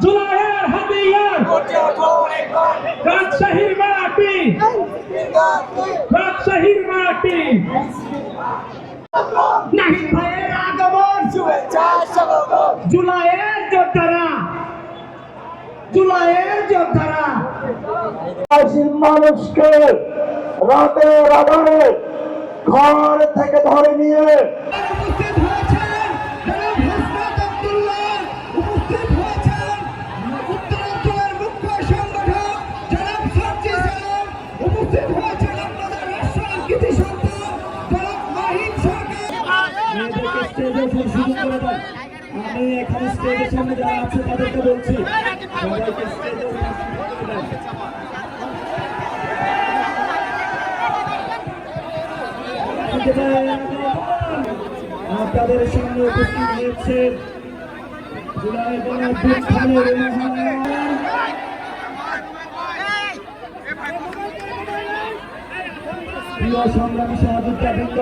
জুলাইয়ের হাতিয়ার রাজশাহীর মাটি, রাজশাহীর মাটি। নাহিদ ভাইয়ের আগমন, জুলাইয়ের যোদ্ধারা, জুলাইয়ের যোদ্ধারা মানুষকে রাতের আধারে ঘর থেকে ধরে নিয়ে উপস্থিত হয়েছেন জনাব হাসনাত আব্দুল্লাহ, উপস্থিত হয়েছেন উত্তরাঞ্চলের মুখ্য সংগঠক জনাব সার্জিস আলম, উপস্থিত হয়েছেন আপনাদের রাষ্ট্রের কৃতি সন্তান জনাব মাহিন সরকার। মেয়েদেরকে স্টেজে ওঠার সুযোগ করে দেন। আমি এখানে স্টেজের সামনে যারা আছে তাদেরকে বলছি সবাইকে স্টেজে ওঠার সুযোগ করে দেন। আপনাদের সামনে উপস্থিত হয়েছে জুলাই গণঅভ্যুত্থানের মহানায়ক প্রিয় সংগ্রামী সহযোদ্ধা বৃন্দ,